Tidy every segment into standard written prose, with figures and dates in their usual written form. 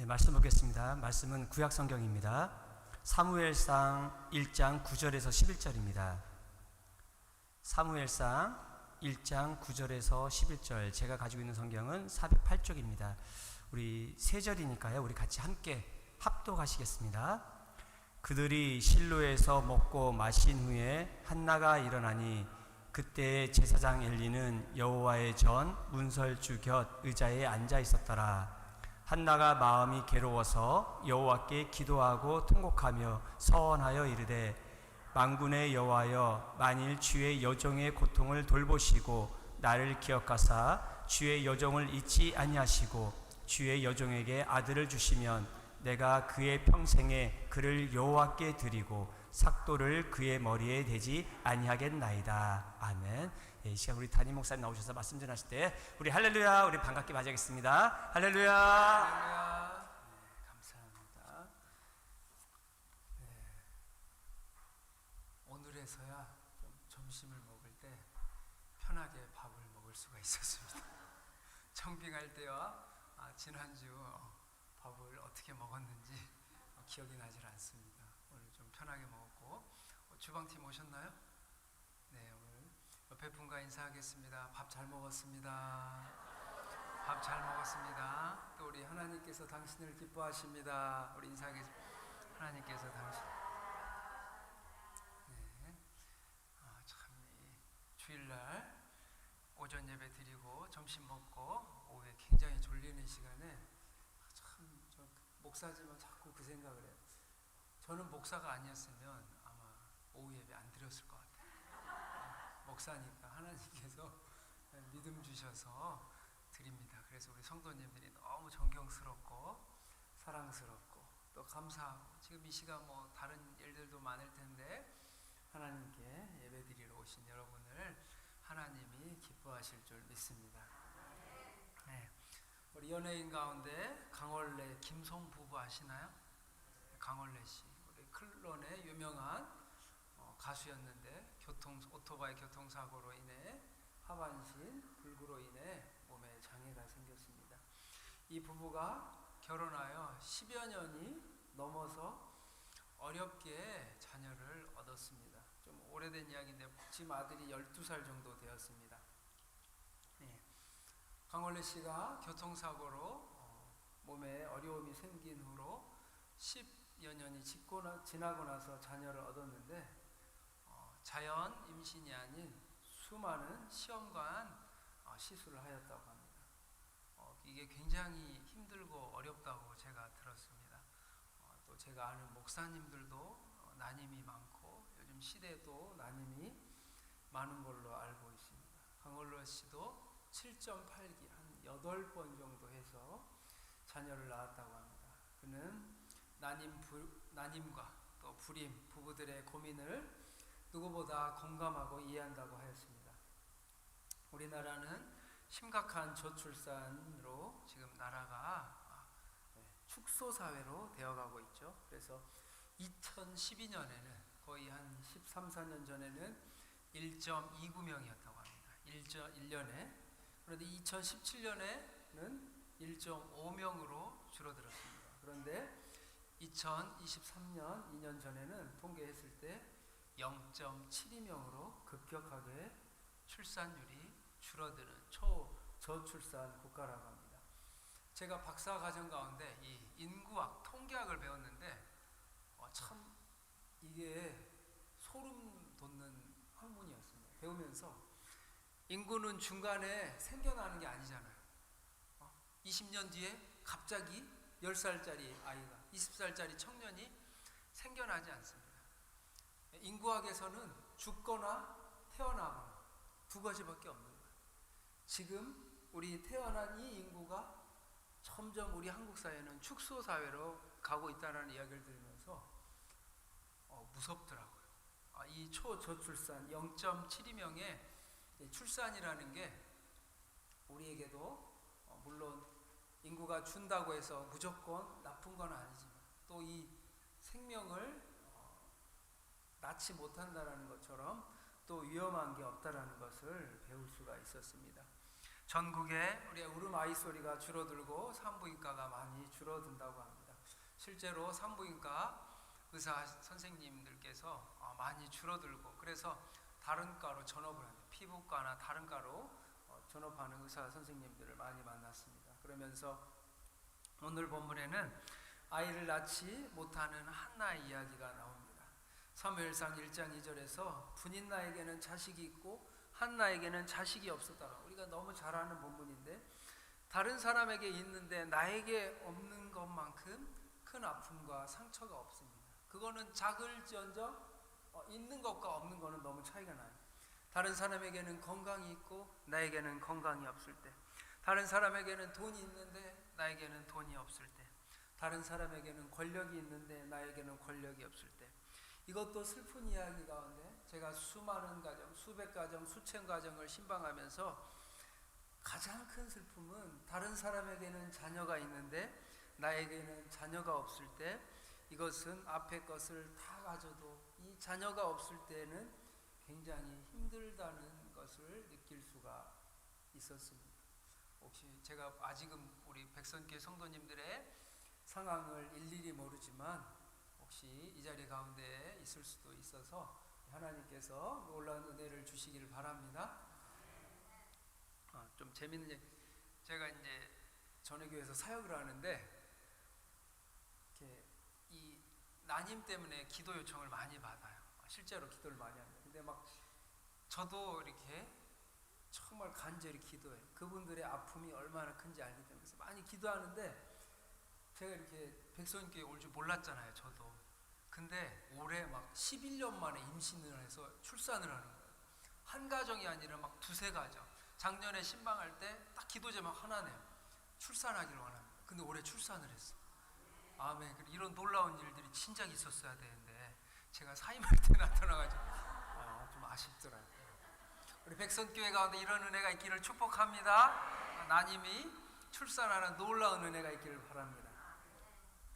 네, 말씀 보겠습니다. 말씀은 구약 성경입니다. 사무엘상 1장 9절에서 11절입니다. 사무엘상 1장 9절에서 11절. 제가 가지고 있는 성경은 408쪽입니다. 우리 세 절이니까요. 우리 같이 함께 합독하시겠습니다. 그들이 실로에서 먹고 마신 후에 한나가 일어나니 그때 제사장 엘리는 여호와의 전 문설주 곁 의자에 앉아 있었더라. 한나가 마음이 괴로워서 여호와께 기도하고 통곡하며 서원하여 이르되 만군의 여호와여, 만일 주의 여종의 고통을 돌보시고 나를 기억하사 주의 여종을 잊지 아니하시고 주의 여종에게 아들을 주시면 내가 그의 평생에 그를 여호와께 드리고 삭도를 그의 머리에 대지 아니하겠나이다. 아멘. 예, 이 시간 우리 담임 목사님 나오셔서 말씀 전하실 때 우리 할렐루야, 우리 반갑게 맞이하겠습니다. 할렐루야. 할렐루야. 네, 감사합니다. 네. 오늘에서야 좀 점심을 먹을 때 편하게 밥을 먹을 수가 있었습니다. 청빙할 때와 지난주 밥을 어떻게 먹었는지 기억이 나질 않습니다. 오늘 좀 편하게 먹었고, 주방팀 오셨나요? 네, 오늘 옆에 분과 인사하겠습니다. 밥 잘 먹었습니다. 밥 잘 먹었습니다. 또 우리 하나님께서 당신을 기뻐하십니다. 우리 인사하겠습니다. 하나님께서 당신. 네, 참 주일날 오전 예배 드리고 점심 먹고 오후에 굉장히 졸리는 시간에 참 목사지만 자꾸 그 생각을 해요. 저는 목사가 아니었으면 아마 오후 예배 안 드렸을 것 같아요. 목사니까 하나님께서 믿음 주셔서 드립니다. 그래서 우리 성도님들이 너무 존경스럽고 사랑스럽고 또 감사하고, 지금 이 시간 뭐 다른 일들도 많을 텐데 하나님께 예배 드리러 오신 여러분을 하나님이 기뻐하실 줄 믿습니다. 네. 우리 연예인 가운데 강원래 김송 부부 아시나요? 강원래 씨, 우리 클론의 유명한 가수였는데 오토바이 교통사고로 인해 하반신 불구로 인해 몸에 장애가 생겼습니다. 이 부부가 결혼하여 10여 년이 넘어서 어렵게 자녀를 얻었습니다. 좀 오래된 이야기인데 지금 아들이 12살 정도 되었습니다. 네. 강원래 씨가 교통사고로 몸에 어려움이 생긴 후로 10여 년이 지나고 나서 자녀를 얻었는데 자연 임신이 아닌 수많은 시험관 시술을 하였다고 합니다. 이게 굉장히 힘들고 어렵다고 제가 들었습니다. 또 제가 아는 목사님들도 난임이 많고 요즘 시대도 난임이 많은 걸로 알고 있습니다. 강원래 씨도 7.8기 한 8번 정도 해서 자녀를 낳았다고 합니다. 그는 난임과 또 불임, 부부들의 고민을 누구보다 공감하고 이해한다고 하였습니다. 우리나라는 심각한 저출산으로 지금 나라가 축소사회로 되어가고 있죠. 그래서 2012년에는 거의 한 13, 14년 전에는 1.29명이었다고 합니다. 1년에. 그런데 2017년에는 1.5명으로 줄어들었습니다. 그런데 2023년, 2년 전에는 통계했을 때 0.72명으로 급격하게 출산율이 줄어드는 초저출산 국가라고 합니다. 제가 박사 과정 가운데 이 인구학, 통계학을 배웠는데 참 이게 소름 돋는 학문이었습니다. 배우면서 인구는 중간에 생겨나는 게 아니잖아요. 20년 뒤에 갑자기 10살짜리 아이가, 20살짜리 청년이 생겨나지 않습니다. 인구학에서는 죽거나 태어나거나 두 가지밖에 없는 거예요. 지금 우리 태어난 이 인구가 점점 우리 한국 사회는 축소 사회로 가고 있다는 이야기를 들으면서 무섭더라고요. 이 초저출산 0.72명의 출산이라는 게 우리에게도 물론 인구가 준다고 해서 무조건 나쁜 건 아니지만 또 이 생명을 낳지 못한다는 것처럼 또 위험한 게 없다라는 것을 배울 수가 있었습니다. 전국에 우리의 울음 아이 소리가 줄어들고 산부인과가 많이 줄어든다고 합니다. 실제로 산부인과 의사 선생님들께서 많이 줄어들고, 그래서 다른 과로 전업을 합니다. 피부과나 다른 과로 전업하는 의사 선생님들을 많이 만났습니다. 그러면서 오늘 본문에는 아이를 낳지 못하는 한나의 이야기가 나옵니다. 사무엘상 1장 2절에서 분인나에게는 자식이 있고 한나에게는 자식이 없었다. 우리가 너무 잘 아는 본문인데, 다른 사람에게 있는데 나에게 없는 것만큼 큰 아픔과 상처가 없습니다. 그거는 작을지언정 있는 것과 없는 거는 너무 차이가 나요. 다른 사람에게는 건강이 있고 나에게는 건강이 없을 때, 다른 사람에게는 돈이 있는데 나에게는 돈이 없을 때, 다른 사람에게는 권력이 있는데 나에게는 권력이 없을 때, 이것도 슬픈 이야기 가운데 제가 수많은 가정, 수백 가정, 수천 가정을 신방하면서 가장 큰 슬픔은 다른 사람에게는 자녀가 있는데 나에게는 자녀가 없을 때, 이것은 앞에 것을 다 가져도 이 자녀가 없을 때는 굉장히 힘들다는 것을 느낄 수가 있었습니다. 혹시 제가 아직은 우리 백선교회 성도님들의 상황을 일일이 모르지만 혹시 이 자리 가운데 있을 수도 있어서 하나님께서 놀라운 은혜를 주시기를 바랍니다. 좀 재밌는 얘기. 제가 이제 전에 교회에서 사역을 하는데 이렇게 이 난임 때문에 기도 요청을 많이 받아요. 실제로 기도를 많이 합니다. 근데 막 저도 이렇게 정말 간절히 기도해요. 그분들의 아픔이 얼마나 큰지 알기 때문에. 그래서 많이 기도하는데 제가 이렇게 백선교회 올 줄 몰랐잖아요, 저도. 근데 올해 막 11년 만에 임신을 해서 출산을 하는 거예요. 한 가정이 아니라 막 두세 가정. 작년에 신방할 때 딱 기도 제목 하나네요. 출산하기를 원합니다. 근데 올해 출산을 했어. 아멘. 이런 놀라운 일들이 진작 있었어야 되는데 제가 사임할 때 나타나가지고 좀 아쉽더라고요. 우리 백선교회 가운데 이런 은혜가 있기를 축복합니다. 난임이 출산하는 놀라운 은혜가 있기를 바랍니다.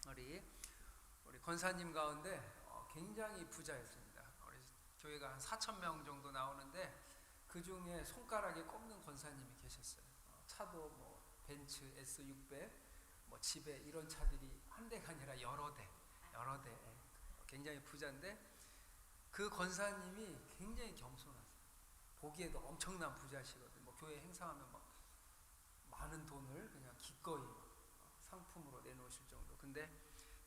우리 권사님 가운데 굉장히 부자였습니다. 우리 교회가 한 4,000명 정도 나오는데 그 중에 손가락에 꼽는 권사님이 계셨어요. 차도 뭐 벤츠 S600, 뭐 집에 이런 차들이 한 대가 아니라 여러 대, 굉장히 부자인데 그 권사님이 굉장히 겸손하세요. 보기에도 엄청난 부자시거든요. 뭐 교회 행사하면 막 많은 돈을 그냥 기꺼이 상품으로 내놓으실 정도. 근데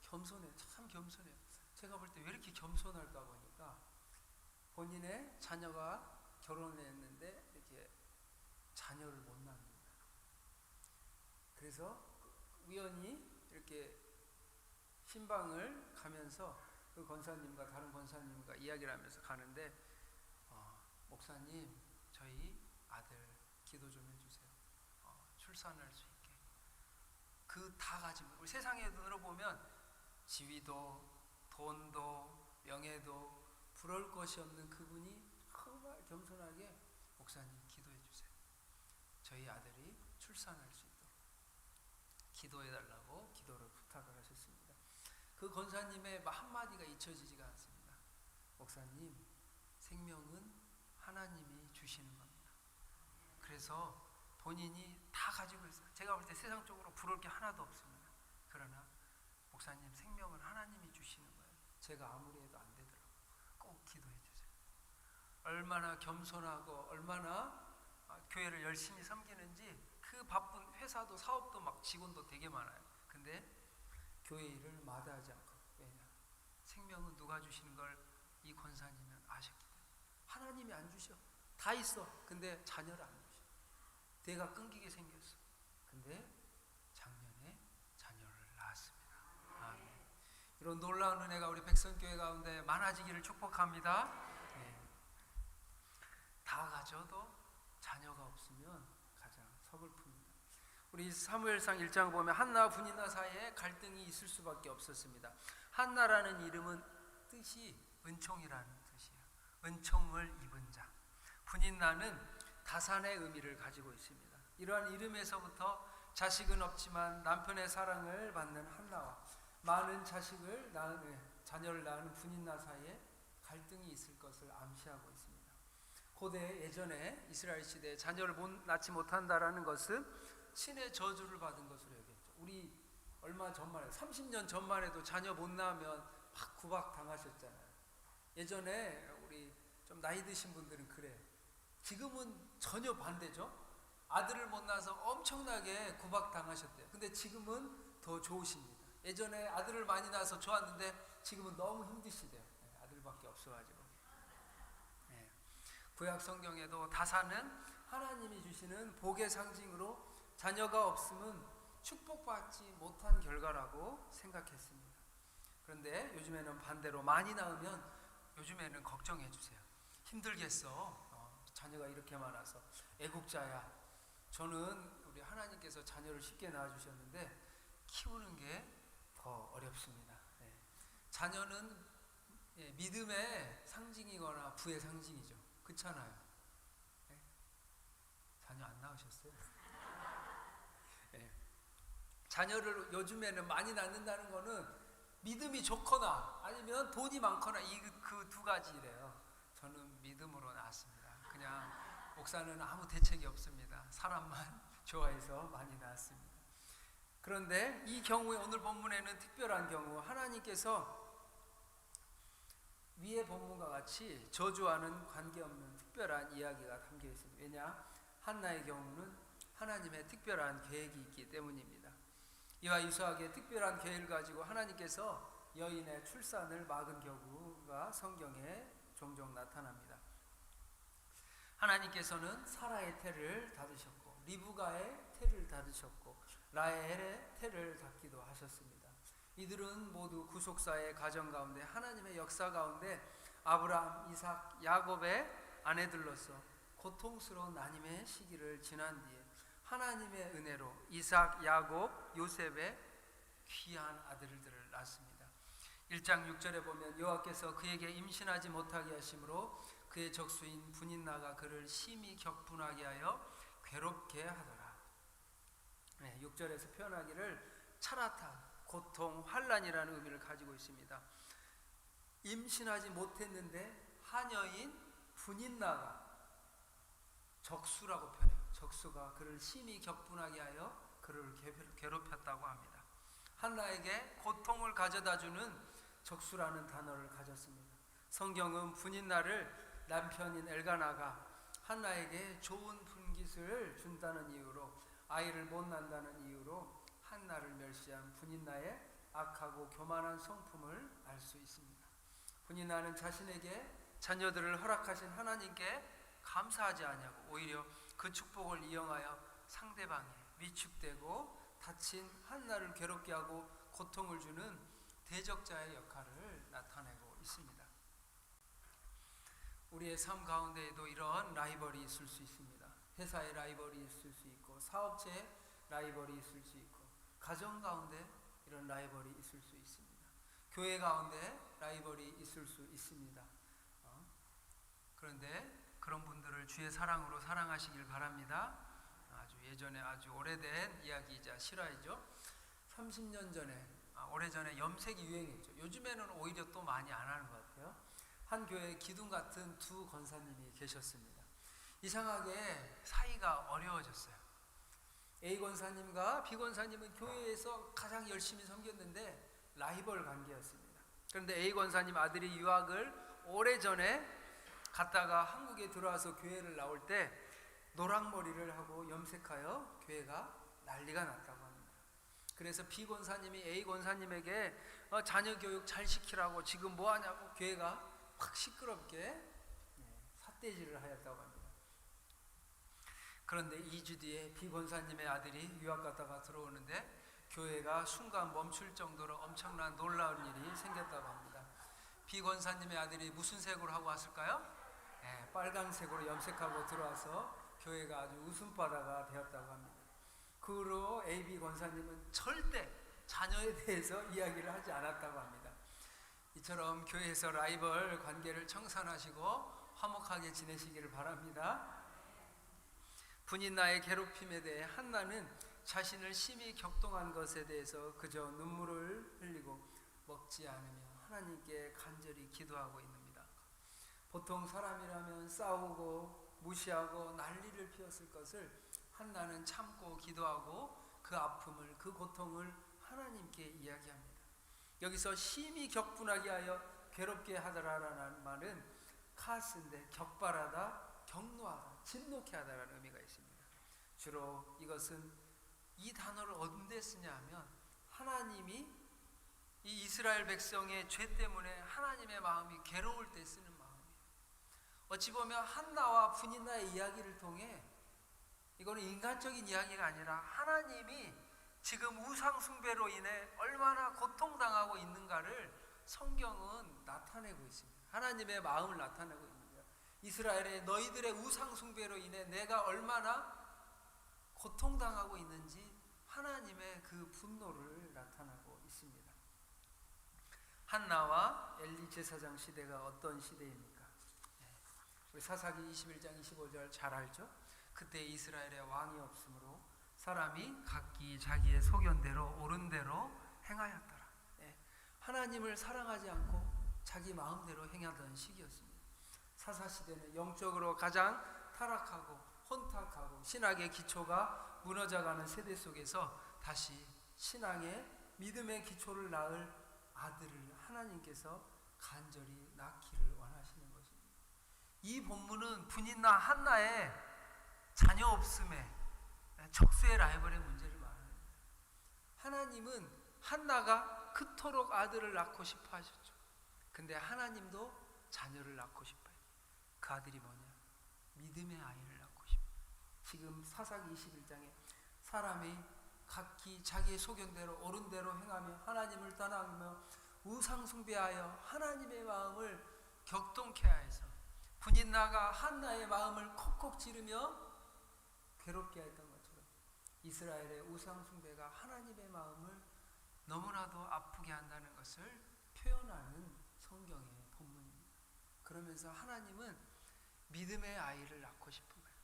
겸손해요. 참 겸손해요. 제가 볼 때 왜 이렇게 겸손할까 보니까 본인의 자녀가 결혼을 했는데 이렇게 자녀를 못 낳습니다. 그래서 우연히 이렇게 신방을 가면서 그 권사님과 다른 권사님과 이야기를 하면서 가는데 목사님, 저희 아들 기도 좀 해주세요. 출산할 수 있게. 그 다 가지고 우리 세상의 눈으로 보면 지위도 돈도 명예도 부러울 것이 없는 그분이 정말 겸손하게 목사님 기도해 주세요. 저희 아들이 출산할 수 있도록 기도해 달라고 기도를 부탁을 하셨습니다. 그 권사님의 한마디가 잊혀지지가 않습니다. 목사님, 생명은 하나님이 주시는 겁니다. 그래서 본인이 다 가지고 있어요. 제가 볼 때 세상적으로 부러울 게 하나도 없습니다. 그러나 목사님, 생명은 하나님이 주시는 거예요. 제가 아무리 해도 안 되더라고요. 꼭 기도해 주세요. 얼마나 겸손하고 얼마나 교회를 열심히 섬기는지. 그 바쁜 회사도 사업도 막 직원도 되게 많아요. 근데 교회 일을 마다하지 않고. 왜냐? 생명은 누가 주시는 걸 이 권사님은 아셨기 때문에. 하나님이 안 주셔. 다 있어. 근데 자녀를 안 주셔. 대가 끊기게 생겼어. 근데 작년에 자녀를 낳았습니다. 아멘. 이런 놀라운 은혜가 우리 백선교회 가운데 많아지기를 축복합니다. 네. 다 가져도 자녀가 없으면 가장 서글픕니다. 우리 사무엘상 1장 보면 한나와 분인나 사이에 갈등이 있을 수밖에 없었습니다. 한나라는 이름은 뜻이 은총이라는 뜻이에요. 은총을 입은 자. 분인나는 다산의 의미를 가지고 있습니다. 이러한 이름에서부터 자식은 없지만 남편의 사랑을 받는 한나와 많은 자녀를 낳은 분인나 사이에 갈등이 있을 것을 암시하고 있습니다. 고대 예전에 이스라엘 시대에 자녀를 낳지 못한다라는 것은 신의 저주를 받은 것으로 여겼죠. 우리 얼마 전만 해도 30년 전만 해도 자녀 못 낳으면 막 구박 당하셨잖아요. 예전에 우리 좀 나이 드신 분들은 그래요. 지금은 전혀 반대죠. 아들을 못 낳아서 엄청나게 구박 당하셨대요. 근데 지금은 더 좋으십니다. 예전에 아들을 많이 낳아서 좋았는데 지금은 너무 힘드시대요. 아들밖에 없어가지고. 구약 성경에도 다사는 하나님이 주시는 복의 상징으로 자녀가 없으면 축복받지 못한 결과라고 생각했습니다. 그런데 요즘에는 반대로 많이 낳으면 요즘에는 걱정해 주세요. 힘들겠어. 자녀가 이렇게 많아서 애국자야. 저는 우리 하나님께서 자녀를 쉽게 낳아주셨는데 키우는 게 더 어렵습니다. 자녀는 믿음의 상징이거나 부의 상징이죠. 그렇잖아요. 자녀 안 낳으셨어요? 자녀를 요즘에는 많이 낳는다는 거는 믿음이 좋거나 아니면 돈이 많거나 그 두 가지래요. 저는 믿음으로 낳았습니다. 그냥 목사는 아무 대책이 없습니다. 사람만 좋아해서 많이 낳았습니다. 그런데 이 경우에 오늘 본문에는 특별한 경우 하나님께서 위의 본문과 같이 저주와는 관계없는 특별한 이야기가 담겨 있습니다. 왜냐? 한나의 경우는 하나님의 특별한 계획이 있기 때문입니다. 이와 유사하게 특별한 계획을 가지고 하나님께서 여인의 출산을 막은 경우가 성경에 종종 나타납니다. 하나님께서는 사라의 태를 닫으셨고 리브가의 태를 닫으셨고 라헬의 태를 닫기도 하셨습니다. 이들은 모두 구속사의 가정 가운데 하나님의 역사 가운데 아브라함, 이삭, 야곱의 아내들로서 고통스러운 난임의 시기를 지난 뒤에 하나님의 은혜로 이삭, 야곱, 요셉의 귀한 아들들을 낳습니다. 1장 6절에 보면 여호와께서 그에게 임신하지 못하게 하심으로 그의 적수인 분인나가 그를 심히 격분하게 하여 괴롭게 하더라. 6절에서 표현하기를 차라타, 고통, 환난이라는 의미를 가지고 있습니다. 임신하지 못했는데 하녀인 분인나가 적수라고 표현해요. 적수가 그를 심히 격분하게 하여 그를 괴롭혔다고 합니다. 한나에게 고통을 가져다주는 적수라는 단어를 가졌습니다. 성경은 분인나를 남편인 엘가나가 한나에게 좋은 분깃을 준다는 이유로 아이를 못 낳는다는 이유로 한나를 멸시한 분인나의 악하고 교만한 성품을 알 수 있습니다. 분인나는 자신에게 자녀들을 허락하신 하나님께 감사하지 아니하고 오히려 그 축복을 이용하여 상대방에 위축되고 다친 한나를 괴롭게 하고 고통을 주는 대적자의 역할을 나타내고 있습니다. 우리의 삶 가운데에도 이런 라이벌이 있을 수 있습니다. 회사의 라이벌이 있을 수 있고 사업체의 라이벌이 있을 수 있고 가정 가운데 이런 라이벌이 있을 수 있습니다. 교회 가운데 라이벌이 있을 수 있습니다. 그런데 그런 분들을 주의 사랑으로 사랑하시길 바랍니다. 아주 예전에 아주 오래된 이야기이자 실화이죠. 30년 전에 오래전에 염색이 유행했죠. 요즘에는 오히려 또 많이 안 하는 것 같아요. 한 교회에 기둥 같은 두 권사님이 계셨습니다. 이상하게 사이가 어려워졌어요. A 권사님과 B 권사님은 교회에서 가장 열심히 섬겼는데 라이벌 관계였습니다. 그런데 A 권사님 아들이 유학을 오래전에 갔다가 한국에 들어와서 교회를 나올 때 노랑머리를 하고 염색하여 교회가 난리가 났다고 합니다. 그래서 B 권사님이 A 권사님에게 자녀 교육 잘 시키라고 지금 뭐 하냐고 교회가 확 시끄럽게 삿대질을 하였다고 합니다. 그런데 2주 뒤에 B 권사님의 아들이 유학 갔다가 들어오는데 교회가 순간 멈출 정도로 엄청난 놀라운 일이 생겼다고 합니다. B 권사님의 아들이 무슨 색으로 하고 왔을까요? 빨강색으로 염색하고 들어와서 교회가 아주 웃음바다가 되었다고 합니다. 그 후로 AB 권사님은 절대 자녀에 대해서 이야기를 하지 않았다고 합니다. 이처럼 교회에서 라이벌 관계를 청산하시고 화목하게 지내시기를 바랍니다. 분인나의 괴롭힘에 대해 한나는 자신을 심히 격동한 것에 대해서 그저 눈물을 흘리고 먹지 않으며 하나님께 간절히 기도하고 있습니다. 보통 사람이라면 싸우고 무시하고 난리를 피웠을 것을 한나는 참고 기도하고 그 아픔을, 그 고통을 하나님께 이야기합니다. 여기서 심히 격분하게 하여 괴롭게 하더라라는 말은 카스인데 격발하다, 격노하다, 진노케 하다라는 의미가 있습니다. 주로 이것은 이 단어를 언제 쓰냐 하면 하나님이 이 이스라엘 백성의 죄 때문에 하나님의 마음이 괴로울 때 쓰는 마음이에요. 어찌 보면 한나와 분인나의 이야기를 통해, 이거는 인간적인 이야기가 아니라 하나님이 지금 우상 숭배로 인해 얼마나 고통당하고 있는가를 성경은 나타내고 있습니다. 하나님의 마음을 나타내고 있는데요. 이스라엘의 너희들의 우상 숭배로 인해 내가 얼마나 고통당하고 있는지 하나님의 그 분노를 나타나고 있습니다. 한나와 엘리 제사장 시대가 어떤 시대입니까? 우리 사사기 21장 25절 잘 알죠? 그때 이스라엘에 왕이 없으므로 사람이 각기 자기의 소견대로 옳은 대로 행하였더라. 하나님을 사랑하지 않고 자기 마음대로 행하던 시기였습니다. 사사시대는 영적으로 가장 타락하고 혼탁하고 신학의 기초가 무너져가는 세대 속에서 다시 신앙의 믿음의 기초를 낳을 아들을 하나님께서 간절히 낳기를 원하시는 것입니다. 이 본문은 분인나 한나의 자녀 없음에 적수의 라이벌의 문제를 말합니다. 하나님은 한나가 그토록 아들을 낳고 싶어 하셨죠. 근데 하나님도 자녀를 낳고 싶어요. 그 아들이 뭐냐? 믿음의 아이를 낳고 싶어요. 지금 사사기 21장에 사람이 각기 자기의 소견대로 옳은 대로 행하며 하나님을 떠나며 우상 숭배하여 하나님의 마음을 격동케 하여서 분인나가 한나의 마음을 콕콕 찌르며 괴롭게 했던 것처럼 이스라엘의 우상 숭배가 하나님의 마음을 너무나도 아프게 한다는 것을 표현하는 성경의 본문입니다. 그러면서 하나님은 믿음의 아이를 낳고 싶은 거예요.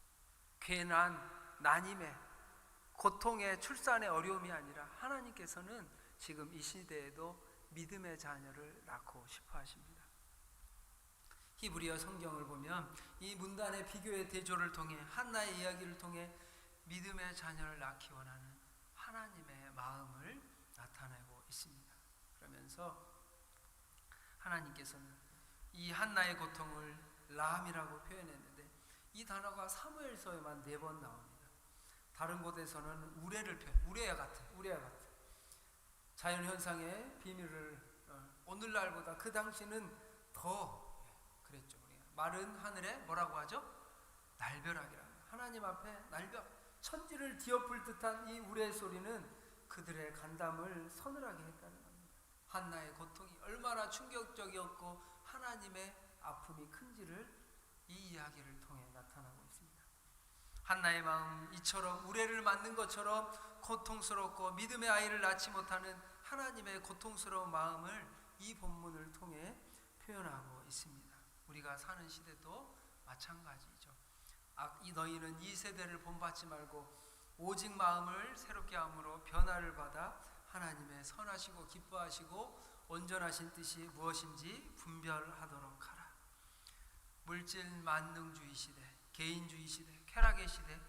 괜한 난임의 고통의 출산의 어려움이 아니라 하나님께서는 지금 이 시대에도 믿음의 자녀를 낳고 싶어 하십니다. 히브리어 성경을 보면 이 문단의 비교의 대조를 통해 한나의 이야기를 통해 믿음의 자녀를 낳기 원하는 하나님의 마음을 나타내고 있습니다. 그러면서 하나님께서는 이 한나의 고통을 라함이라고 표현했는데 이 단어가 사무엘서에만 4번 나옵니다. 다른 곳에서는 우레를 우레와 같아. 자연현상의 비밀을 오늘날보다 그 당시는 더 그랬죠. 마른 하늘에 뭐라고 하죠? 날벼락이라. 하나님 앞에 날벼락, 천지를 뒤엎을 듯한 이 우레의 소리는 그들의 간담을 서늘하게 했다는 겁니다. 한나의 고통이 얼마나 충격적이었고 하나님의 아픔이 큰지를 이 이야기를 통해 나타나고 있습니다. 한나의 마음, 이처럼 우레를 맞는 것처럼 고통스럽고 믿음의 아이를 낳지 못하는 하나님의 고통스러운 마음을 이 본문을 통해 표현하고 있습니다. 우리가 사는 시대도 마찬가지죠. 너희는 이 세대를 본받지 말고 오직 마음을 새롭게 함으로 변화를 받아 하나님의 선하시고 기뻐하시고 온전하신 뜻이 무엇인지 분별하도록 하라. 물질 만능주의 시대, 개인주의 시대, 쾌락의 시대,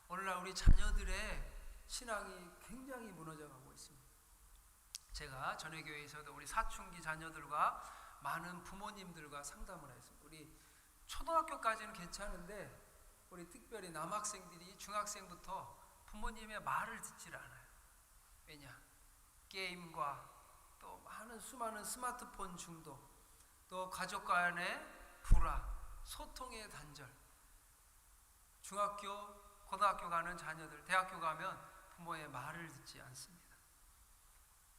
오늘날 우리 자녀들의 신앙이 굉장히 무너져가고 있습니다. 제가 전회교회에서도 우리 사춘기 자녀들과 많은 부모님들과 상담을 했습니다. 우리 초등학교까지는 괜찮은데 우리 특별히 남학생들이 중학생부터 부모님의 말을 듣질 않아요. 왜냐? 게임과 또 많은 수많은 스마트폰 중독, 또 가족 간의 불화, 소통의 단절. 중학교, 고등학교 가는 자녀들, 대학교 가면 부모의 말을 듣지 않습니다.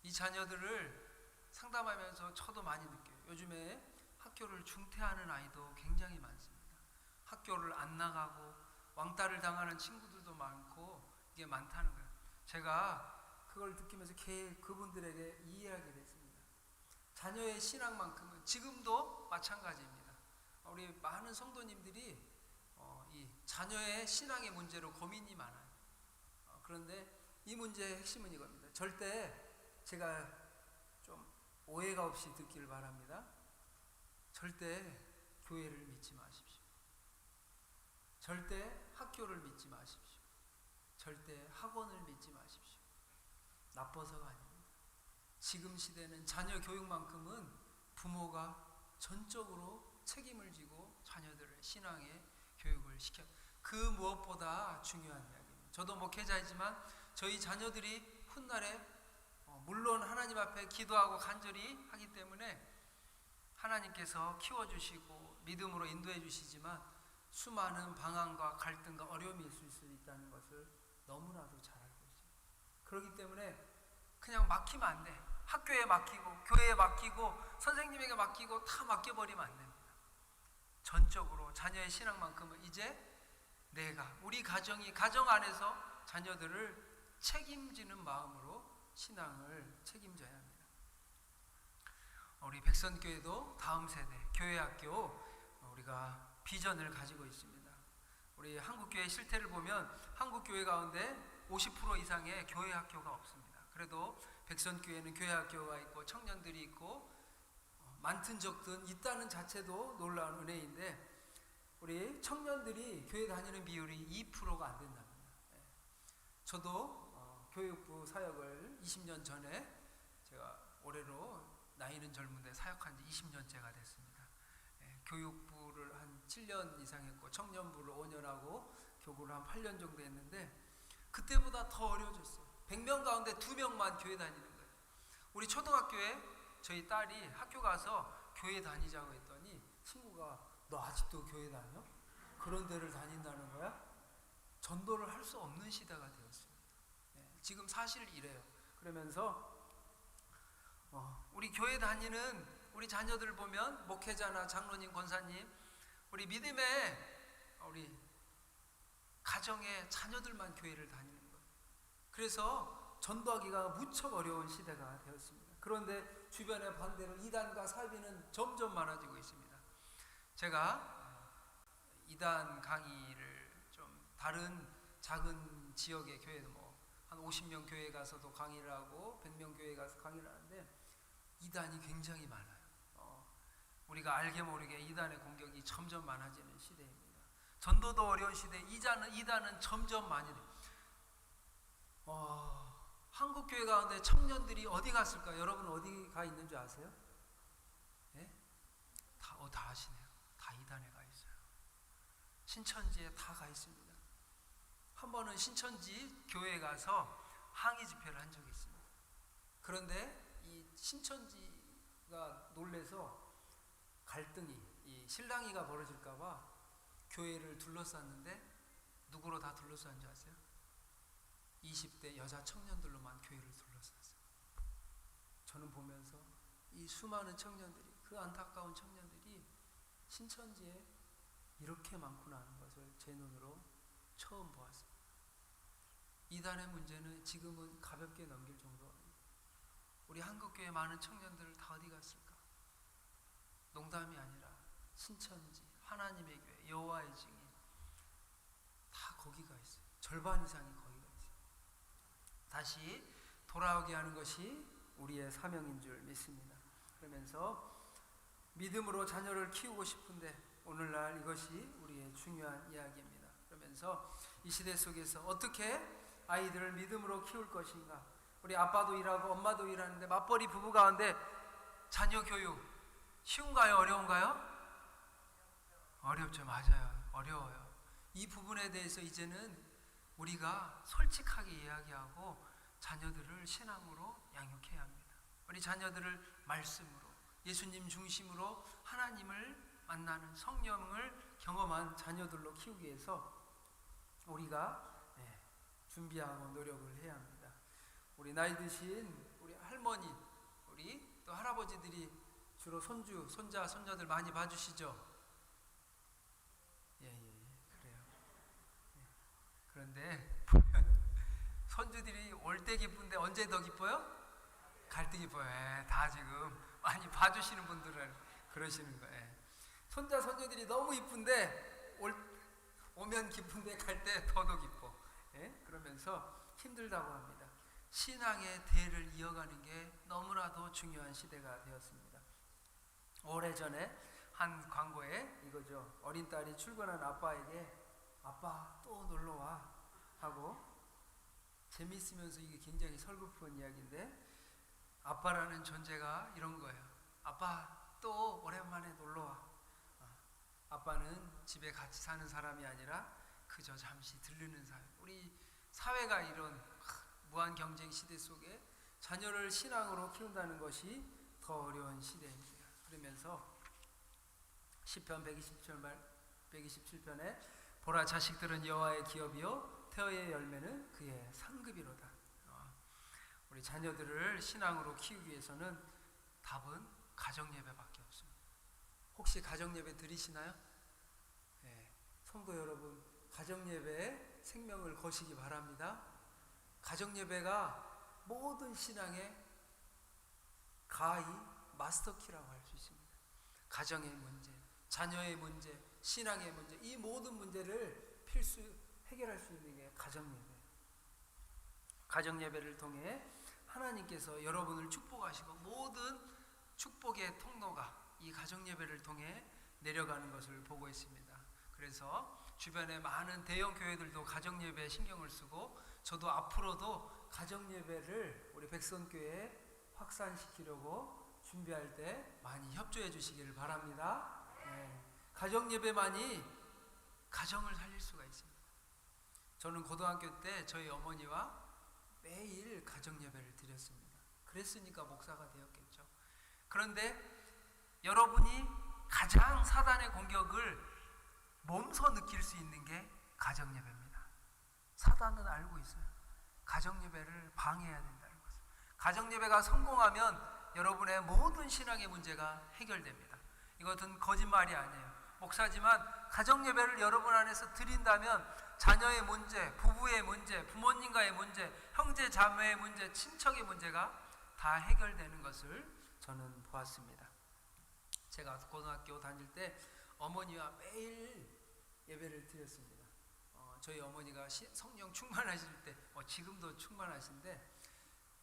이 자녀들을 상담하면서 저도 많이 느껴요. 요즘에 학교를 중퇴하는 아이도 굉장히 많습니다. 학교를 안 나가고 왕따를 당하는 친구들도 많고 이게 많다는 거예요. 제가 그걸 느끼면서 그분들에게 이 이야기를 했습니다. 자녀의 신앙만큼은 지금도 마찬가지입니다. 우리 많은 성도님들이 이 자녀의 신앙의 문제로 고민이 많아요. 그런데 이 문제의 핵심은 이겁니다. 절대 제가 좀 오해가 없이 듣기를 바랍니다. 절대 교회를 믿지 마십시오. 절대 학교를 믿지 마십시오. 절대 학원을 믿지 마십시오. 나빠서가 아닙니다. 지금 시대는 자녀 교육만큼은 부모가 전적으로 책임을 지고 자녀들을 신앙의 교육을 시켜, 그 무엇보다 중요한 이야기입니다. 저도 목회자이지만 저희 자녀들이 훗날에 물론 하나님 앞에 기도하고 간절히 하기 때문에 하나님께서 키워주시고 믿음으로 인도해 주시지만 수많은 방황과 갈등과 어려움이 있을 수 있다는 것을 너무나도 잘 알고 있습니다. 그렇기 때문에 그냥 맡기면 안 돼. 학교에 맡기고 교회에 맡기고 선생님에게 맡기고 다 맡겨버리면 안 됩니다. 전적으로 자녀의 신앙만큼은 이제 내가, 우리 가정이 가정 안에서 자녀들을 책임지는 마음으로 신앙을 책임져야 합니다. 우리 백선교회도 다음 세대 교회학교 우리가 비전을 가지고 있습니다. 우리 한국교회 실태를 보면 한국교회 가운데 50% 이상의 교회학교가 없습니다. 그래도 백선교회는 교회학교가 있고 청년들이 있고 많든 적든 있다는 자체도 놀라운 은혜인데, 우리 청년들이 교회 다니는 비율이 2%가 안 된답니다. 저도 교육부 사역을 20년 전에, 제가 올해로 나이는 젊은데 사역한 지 20년째가 됐습니다. 교육부를 한 7년 이상 했고 청년부를 5년 하고 교구를 한 8년 정도 했는데 그때보다 더 어려워졌어요. 100명 가운데 2명만 교회 다니는 거예요. 우리 초등학교에 저희 딸이 학교 가서 교회 다니자고 했더니 친구가 너 아직도 교회 다녀? 그런 데를 다닌다는 거야? 전도를 할 수 없는 시대가 되었습니다. 지금 사실 이래요. 그러면서 우리 교회 다니는 우리 자녀들 보면 목회자나 장로님, 권사님, 우리 믿음의 우리 가정의 자녀들만 교회를 다니는 거예요. 그래서 전도하기가 무척 어려운 시대가 되었습니다. 그런데 주변의 반대로 이단과 사비는 점점 많아지고 있습니다. 제가 이단 강의를 좀 다른 작은 지역의 교회도 한 50명 교회에 가서도 강의를 하고 100명 교회에 가서 강의를 하는데 이단이 굉장히 많아요. 우리가 알게 모르게 이단의 공격이 점점 많아지는 시대입니다. 전도도 어려운 시대, 이단은 점점 많이 돼요. 한국교회 가운데 청년들이 어디 갔을까요? 여러분 어디 가 있는 줄 아세요? 네? 다 아시네요. 다 이단에 가 있어요. 신천지에 다 가 있습니다. 한 번은 신천지 교회에 가서 항의 집회를 한 적이 있습니다. 그런데 이 신천지가 놀래서 갈등이, 이 실랑이가 벌어질까봐 교회를 둘러쌌는데 누구로 다 둘러싼 줄 아세요? 20대 여자 청년들로만 교회를 둘러쌌어요. 저는 보면서 이 수많은 청년들이, 그 안타까운 청년들이 신천지에 이렇게 많구나 하는 것을 제 눈으로 처음 보았습니다. 이단의 문제는 지금은 가볍게 넘길 정도가 아닙니다. 우리 한국교회 많은 청년들 다 어디 갔을까? 농담이 아니라 신천지, 하나님의 교회, 여호와의 증인 다 거기가 있어요. 절반 이상이 거기가 있어요. 다시 돌아오게 하는 것이 우리의 사명인 줄 믿습니다. 그러면서 믿음으로 자녀를 키우고 싶은데 오늘날 이것이 우리의 중요한 이야기입니다. 그러면서 이 시대 속에서 어떻게 아이들을 믿음으로 키울 것인가? 우리 아빠도 일하고 엄마도 일하는데 맞벌이 부부 가운데 자녀 교육 쉬운가요? 어려운가요? 어렵죠. 맞아요. 어려워요. 이 부분에 대해서 이제는 우리가 솔직하게 이야기하고 자녀들을 신앙으로 양육해야 합니다. 우리 자녀들을 말씀으로, 예수님 중심으로 하나님을 만나는 성령을 경험한 자녀들로 키우기 위해서 우리가 준비하고 노력을 해야 합니다. 우리 나이 드신 우리 할머니, 우리 또 할아버지들이 주로 손주, 손자, 손녀들 많이 봐주시죠? 그래요. 그런데 보면 손주들이 올 때 기쁜데 언제 더 기뻐요? 갈 때 기뻐요. 다 지금 많이 봐주시는 분들은 그러시는 거예요. 손자, 손녀들이 너무 이쁜데 오면 기쁜데 갈 때 더더 기뻐. 그러면서 힘들다고 합니다. 신앙의 대를 이어가는 게 너무나도 중요한 시대가 되었습니다. 오래전에 한 광고에 이거죠. 어린 딸이 출근한 아빠에게 아빠 또 놀러와 하고, 재미있으면서 이게 굉장히 설교픈 이야기인데, 아빠라는 존재가 이런 거예요. 아빠 또 오랜만에 놀러와. 아빠는 집에 같이 사는 사람이 아니라 그저 잠시 들르는 사람. 우리 사회가 이런 무한 경쟁 시대 속에 자녀를 신앙으로 키운다는 것이 더 어려운 시대입니다. 그러면서 시편 127편에 보라, 자식들은 여호와의 기업이요 태어의 열매는 그의 상급이로다. 우리 자녀들을 신앙으로 키우기 위해서는 답은 가정예배밖에 없습니다. 혹시 가정예배 드리시나요? 네, 성도 여러분, 가정예배에 생명을 거시기 바랍니다. 가정예배가 모든 신앙의 가히 마스터키라고 할 수 있습니다. 가정의 문제, 자녀의 문제, 신앙의 문제, 이 모든 문제를 필수 해결할 수 있는 게 가정예배. 가정예배를 통해 하나님께서 여러분을 축복하시고 모든 축복의 통로가 이 가정예배를 통해 내려가는 것을 보고 있습니다. 그래서 주변에 많은 대형 교회들도 가정예배에 신경을 쓰고, 저도 앞으로도 가정예배를 우리 백선교회에 확산시키려고 준비할 때 많이 협조해 주시기를 바랍니다. 네. 가정예배만이 가정을 살릴 수가 있습니다. 저는 고등학교 때 저희 어머니와 매일 가정예배를 드렸습니다. 그랬으니까 목사가 되었겠죠. 그런데 여러분이 가장 사단의 공격을 몸소 느낄 수 있는 게 가정예배입니다. 사단은 알고 있어요. 가정예배를 방해해야 된다는 것을. 가정예배가 성공하면 여러분의 모든 신앙의 문제가 해결됩니다. 이것은 거짓말이 아니에요. 목사지만 가정예배를 여러분 안에서 드린다면 자녀의 문제, 부부의 문제, 부모님과의 문제, 형제 자매의 문제, 친척의 문제가 다 해결되는 것을 저는 보았습니다. 제가 고등학교 다닐 때 어머니와 매일 예배를 드렸습니다. 저희 어머니가 성령 충만하실 때, 지금도 충만하신데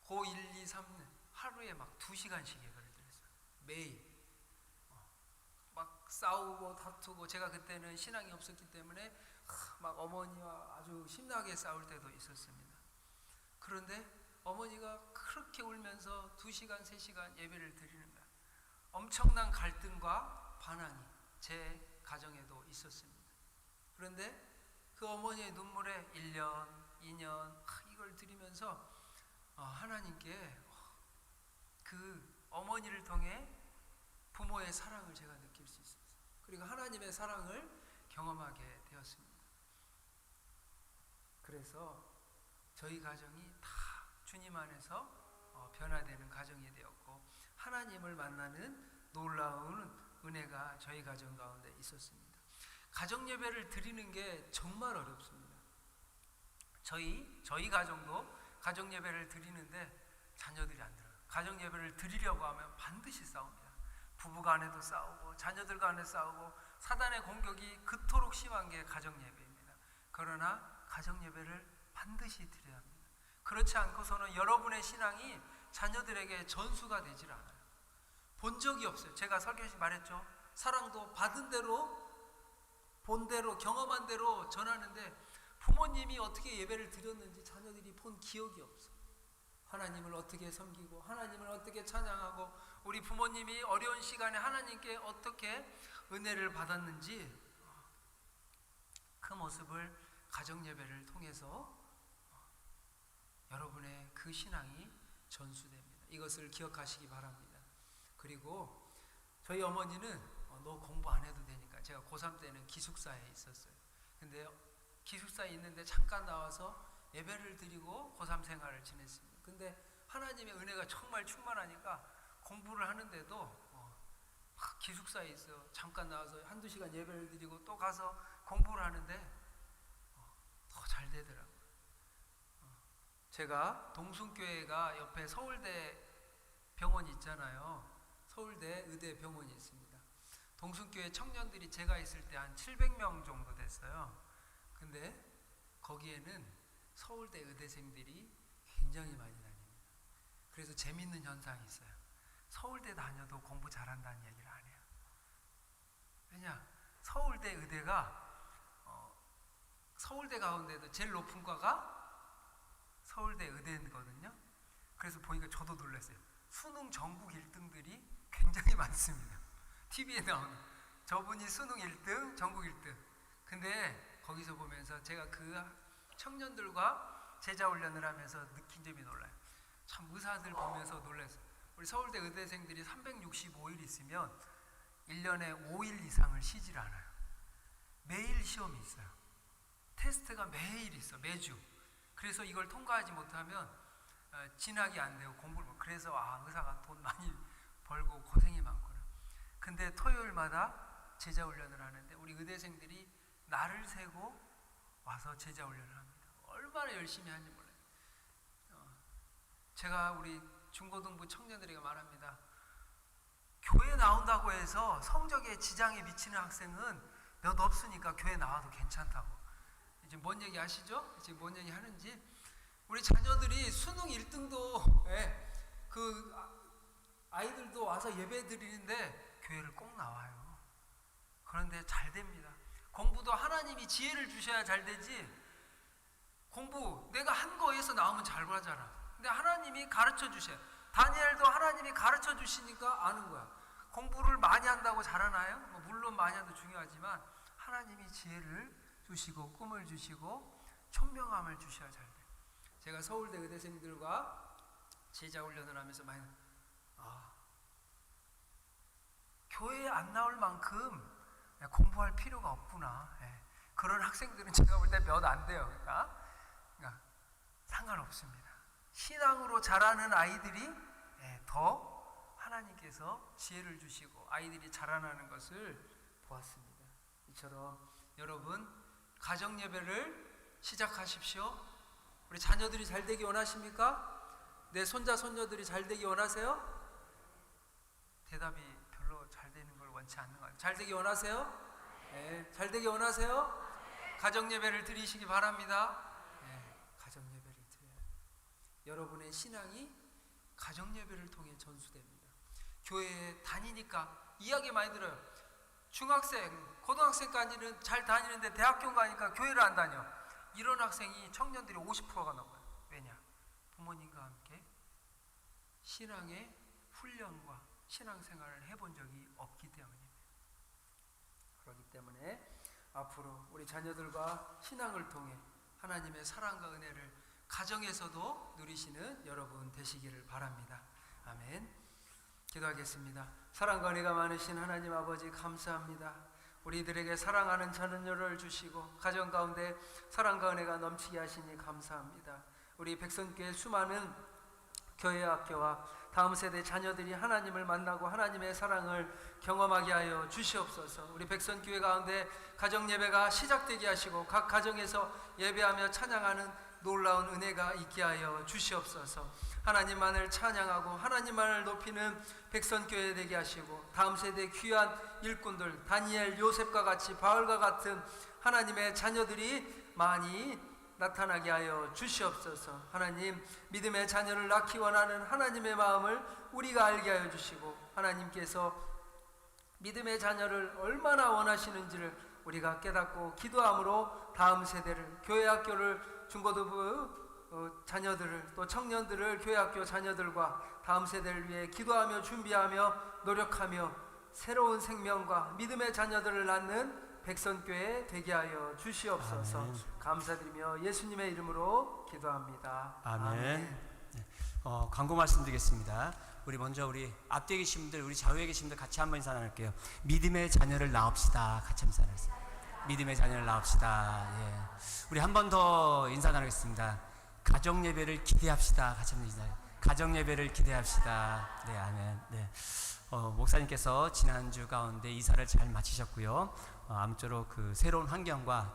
고 1, 2, 3년 하루에 막 2시간씩 예배를 드렸어요. 매일. 막 싸우고 다투고, 제가 그때는 신앙이 없었기 때문에 막 어머니와 아주 심하게 싸울 때도 있었습니다. 그런데 어머니가 그렇게 울면서 2시간, 3시간 예배를 드리는 거예요. 엄청난 갈등과 반항이 제 가정에도 있었습니다. 그런데 그 어머니의 눈물에 1년, 2년 이걸 드리면서 하나님께 그 어머니를 통해 부모의 사랑을 제가 느낄 수 있었어요. 그리고 하나님의 사랑을 경험하게 되었습니다. 그래서 저희 가정이 다 주님 안에서 변화되는 가정이 되었고, 하나님을 만나는 놀라운 은혜가 저희 가정 가운데 있었습니다. 가정 예배를 드리는 게 정말 어렵습니다. 저희 가정도 가정 예배를 드리는데 자녀들이 안 들어요. 가정 예배를 드리려고 하면 반드시 싸웁니다. 부부 간에도 싸우고 자녀들 간에 싸우고, 사단의 공격이 그토록 심한 게 가정 예배입니다. 그러나 가정 예배를 반드시 드려야 합니다. 그렇지 않고서는 여러분의 신앙이 자녀들에게 전수가 되질 않아요. 본 적이 없어요. 제가 설교시 말했죠. 사랑도 받은 대로, 본 대로, 경험한 대로 전하는데 부모님이 어떻게 예배를 드렸는지 자녀들이 본 기억이 없어요. 하나님을 어떻게 섬기고 하나님을 어떻게 찬양하고, 우리 부모님이 어려운 시간에 하나님께 어떻게 은혜를 받았는지, 그 모습을 가정 예배를 통해서 여러분의 그 신앙이 전수됩니다. 이것을 기억하시기 바랍니다. 그리고 저희 어머니는 너 공부 안 해도 되니까, 제가 고3 때는 기숙사에 있었어요. 근데 기숙사에 있는데 잠깐 나와서 예배를 드리고 고3 생활을 지냈습니다. 근데 하나님의 은혜가 정말 충만하니까 공부를 하는데도 기숙사에 있어 잠깐 나와서 한두 시간 예배를 드리고 또 가서 공부를 하는데 더 잘 되더라고요. 제가 동순교회가 옆에 서울대 병원이 있잖아요. 서울대 의대 병원이 있습니다. 동순교회 청년들이 제가 있을 때 한 700명 정도 됐어요. 근데 거기에는 서울대 의대생들이 굉장히 많이 다닙니다. 그래서 재밌는 현상이 있어요. 서울대 다녀도 공부 잘한다는 얘기를 안 해요. 왜냐? 서울대 의대가 서울대 가운데도 제일 높은 과가 서울대 의대거든요. 그래서 보니까 저도 놀랐어요. 수능 전국 1등들이 굉장히 많습니다. TV에 나오는 저분이 수능 1등, 전국 1등. 근데 거기서 보면서 제가 그 청년들과 제자 훈련을 하면서 느낀 점이 놀라요. 참 의사들 보면서 놀랐어요. 우리 서울대 의대생들이 365일 있으면 1년에 5일 이상을 쉬질 않아요. 매일 시험이 있어요. 테스트가 매일 있어, 매주. 그래서 이걸 통과하지 못하면 진학이 안 되고 공부를 못. 그래서 의사가 돈 많이 벌고 고생이 많구나. 근데 토요일마다 제자 훈련을 하는데 우리 의대생들이 날을 새고 와서 제자 훈련을 합니다. 얼마나 열심히 하는지 몰라요. 제가 우리 중고등부 청년들에게 말합니다. 교회 나온다고 해서 성적에 지장이 미치는 학생은 몇 없으니까 교회 나와도 괜찮다고. 이제 뭔 얘기 아시죠? 지금 뭔 얘기 하는지. 우리 자녀들이 수능 1등도 그 아이들도 와서 예배 드리는데 교회를 꼭 나와요. 그런데 잘 됩니다. 공부도 하나님이 지혜를 주셔야 잘 되지. 공부 내가 한 거에서 나오면 잘 하잖아. 근데 하나님이 가르쳐 주셔요. 다니엘도 하나님이 가르쳐 주시니까 아는 거야. 공부를 많이 한다고 잘하나요? 물론 많이 한도 중요하지만 하나님이 지혜를 주시고 꿈을 주시고 총명함을 주셔야 잘 돼요. 제가 서울대 의대생들과 제자 훈련을 하면서 많이 교회에 안 나올 만큼 공부할 필요가 없구나. 그런 학생들은 제가 볼 때 몇 안 돼요. 그러니까 상관없습니다. 신앙으로 자라는 아이들이 더 하나님께서 지혜를 주시고 아이들이 자라나는 것을 보았습니다. 이처럼 여러분 가정 예배를 시작하십시오. 우리 자녀들이 잘 되기 원하십니까? 내 손자 손녀들이 잘 되기 원하세요? 대답이 별로 잘 되는 걸 원치 않는 것 같아요. 잘 되기 원하세요? 네. 잘 되기 원하세요? 가정 예배를 드리시기 바랍니다. 가정 예배를 드려요. 여러분의 신앙이 가정 예배를 통해 전수됩니다. 교회에 다니니까 이야기 많이 들어요. 중학생, 고등학생까지는 잘 다니는데 대학교 가니까 교회를 안 다녀. 이런 학생이 청년들이 50%가 넘어요. 왜냐? 부모님과 함께 신앙의 훈련과 신앙생활을 해본 적이 없기 때문입니다. 그렇기 때문에 앞으로 우리 자녀들과 신앙을 통해 하나님의 사랑과 은혜를 가정에서도 누리시는 여러분 되시기를 바랍니다. 아멘. 기도하겠습니다. 사랑과 은혜가 많으신 하나님 아버지 감사합니다. 우리들에게 사랑하는 자녀를 주시고 가정 가운데 사랑과 은혜가 넘치게 하시니 감사합니다. 우리 백선교회 수많은 교회 학교와 다음 세대 자녀들이 하나님을 만나고 하나님의 사랑을 경험하게 하여 주시옵소서. 우리 백선교회 가운데 가정 예배가 시작되게 하시고 각 가정에서 예배하며 찬양하는 놀라운 은혜가 있게 하여 주시옵소서. 하나님만을 찬양하고 하나님만을 높이는 백선교회 되게 하시고 다음 세대 귀한 일꾼들 다니엘, 요셉과 같이 바울과 같은 하나님의 자녀들이 많이 나타나게 하여 주시옵소서. 하나님 믿음의 자녀를 낳기 원하는 하나님의 마음을 우리가 알게 하여 주시고 하나님께서 믿음의 자녀를 얼마나 원하시는지를 우리가 깨닫고 기도함으로 다음 세대를 교회 학교를 중고등부 자녀들을 또 청년들을 교회 학교 자녀들과 다음 세대를 위해 기도하며 준비하며 노력하며 새로운 생명과 믿음의 자녀들을 낳는 백선교회 되게 하여 주시옵소서. 아멘. 감사드리며 예수님의 이름으로 기도합니다. 아멘. 네. 광고 말씀드리겠습니다. 우리 앞뒤에 계신 분들, 우리 좌우에 계신 분들 같이 한번 인사 나눌게요. 믿음의 자녀를 낳읍시다. 같이 한번 인사 나누겠습니다. 믿음의 자녀를 낳읍시다. 예. 우리 한 번 더 인사 나누겠습니다. 가정 예배를 기대합시다. 같이 한번 인사해요. 가정 예배를 기대합시다. 네, 아멘. 네. 목사님께서 지난주 가운데 이사를 잘 마치셨고요. 아무쪼록 그 새로운 환경과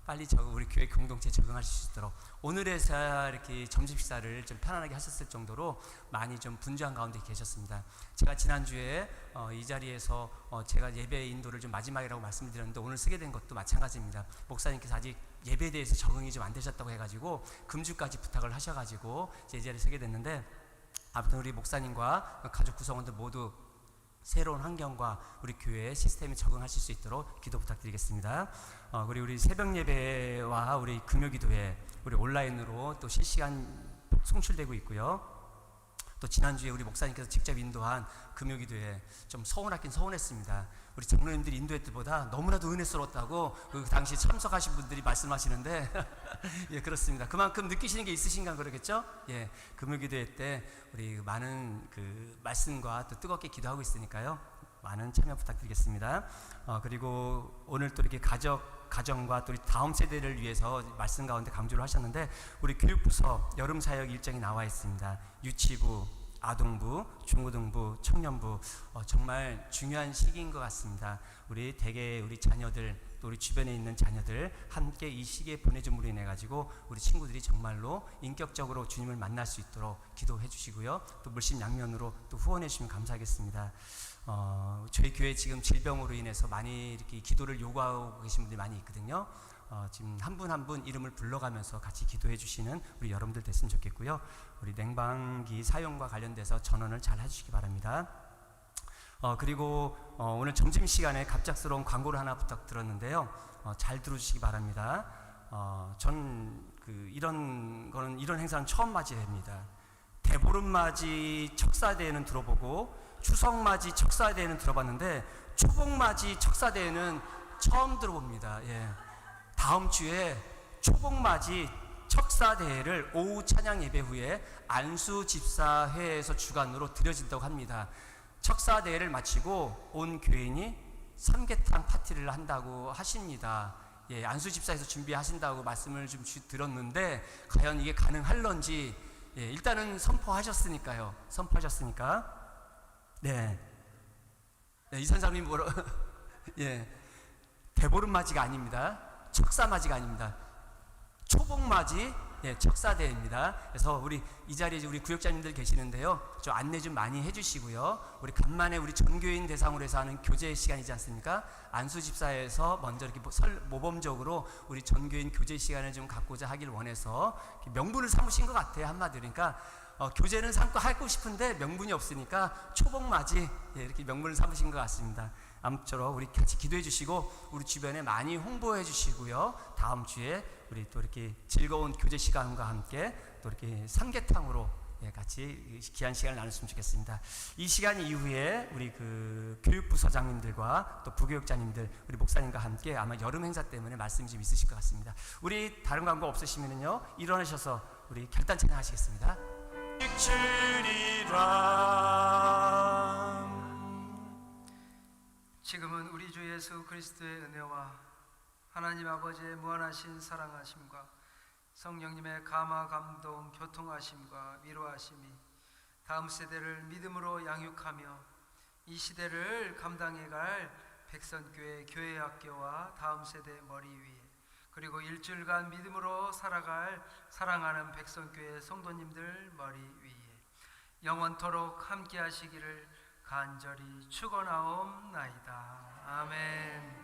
빨리 우리 교회 공동체에 적응하실 수 있도록 오늘에서 이렇게 점심 식사를 좀 편안하게 하셨을 정도로 많이 좀 분주한 가운데 계셨습니다. 제가 지난주에 이 자리에서 제가 예배 인도를 좀 마지막이라고 말씀드렸는데 오늘 쓰게 된 것도 마찬가지입니다. 목사님께서 아직 예배에 대해서 적응이 좀 안 되셨다고 해가지고 금주까지 부탁을 하셔가지고 이 자리에 서게 됐는데 아무튼 우리 목사님과 가족 구성원들 모두 새로운 환경과 우리 교회의 시스템에 적응하실 수 있도록 기도 부탁드리겠습니다. 그리고 우리 새벽 예배와 우리 금요 기도회 우리 온라인으로 또 실시간 송출되고 있고요. 또 지난주에 우리 목사님께서 직접 인도한 금요 기도회 좀 서운하긴 서운했습니다. 우리 장로님들이 인도할 때보다 너무나도 은혜스러웠다고 그 당시 참석하신 분들이 말씀하시는데 예, 그렇습니다. 그만큼 느끼시는 게 있으신가 그러겠죠? 예, 금요 기도회 때 우리 많은 그 말씀과 또 뜨겁게 기도하고 있으니까요. 많은 참여 부탁드리겠습니다. 그리고 오늘 또 이렇게 가정과 또 우리 다음 세대를 위해서 말씀 가운데 강조를 하셨는데 우리 교육부서 여름 사역 일정이 나와 있습니다. 유치부, 아동부, 중고등부, 청년부 정말 중요한 시기인 것 같습니다. 우리 대개 우리 자녀들 또 우리 주변에 있는 자녀들 함께 이 시기에 보내줌으로 인해 가지고 우리 친구들이 정말로 인격적으로 주님을 만날 수 있도록 기도해 주시고요. 또 물심양면으로 또 후원해 주시면 감사하겠습니다. 저희 교회 지금 질병으로 인해서 많이 이렇게 기도를 요구하고 계신 분들이 많이 있거든요. 지금 한 분 한 분 이름을 불러가면서 같이 기도해 주시는 우리 여러분들 됐으면 좋겠고요. 우리 냉방기 사용과 관련돼서 전원을 잘 해주시기 바랍니다. 그리고 오늘 점심시간에 갑작스러운 광고를 하나 부탁드렸는데요. 잘 들어주시기 바랍니다. 전 이런 행사는 처음 맞이합니다. 대보름맞이 척사대회는 들어보고 추석맞이 척사대회는 들어봤는데 초복맞이 척사대회는 처음 들어봅니다. 예. 다음 주에 초복맞이 척사대회를 오후 찬양 예배 후에 안수집사회에서 주관으로 드려진다고 합니다. 척사대회를 마치고 온 교인이 삼계탕 파티를 한다고 하십니다. 예, 안수집사에서 준비하신다고 말씀을 좀 들었는데 과연 이게 가능할런지 예, 일단은 선포하셨으니까 네, 이선사님 뭐라 예, 대보름맞이가 아닙니다. 척사맞이가 아닙니다. 초복맞이 예, 척사대회입니다. 그래서 우리 이 자리에 우리 구역장님들 계시는데요. 좀 안내 좀 많이 해주시고요. 우리 간만에 우리 전교인 대상으로 해서 하는 교제 시간이지 않습니까? 안수집사에서 먼저 이렇게 모범적으로 우리 전교인 교제 시간을 좀 갖고자 하길 원해서 명분을 삼으신 것 같아요. 한마디로. 그러니까 교제는 삼고 하고 싶은데 명분이 없으니까 초복맞이 예, 이렇게 명분을 삼으신 것 같습니다. 아무쪼록 우리 같이 기도해 주시고 우리 주변에 많이 홍보해 주시고요. 다음 주에 우리 또 이렇게 즐거운 교제 시간과 함께 또 이렇게 삼계탕으로 예, 같이 귀한 시간을 나눴으면 좋겠습니다. 이 시간 이후에 우리 그 교육부 서장님들과 또 부교육자님들 우리 목사님과 함께 아마 여름 행사 때문에 말씀이 좀 있으실 것 같습니다. 우리 다른 광고 없으시면요 일어나셔서 우리 결단 찬양하시겠습니다. 지금은 우리 주 예수 그리스도의 은혜와 하나님 아버지의 무한하신 사랑하심과 성령님의 감화 감동 교통하심과 위로하심이 다음 세대를 믿음으로 양육하며 이 시대를 감당해갈 백선교회 교회학교와 다음 세대 머리 위에 그리고 일주일간 믿음으로 살아갈 사랑하는 백선교회 성도님들 머리 위에 영원토록 함께 하시기를 간절히 축원하옵나이다. 아멘.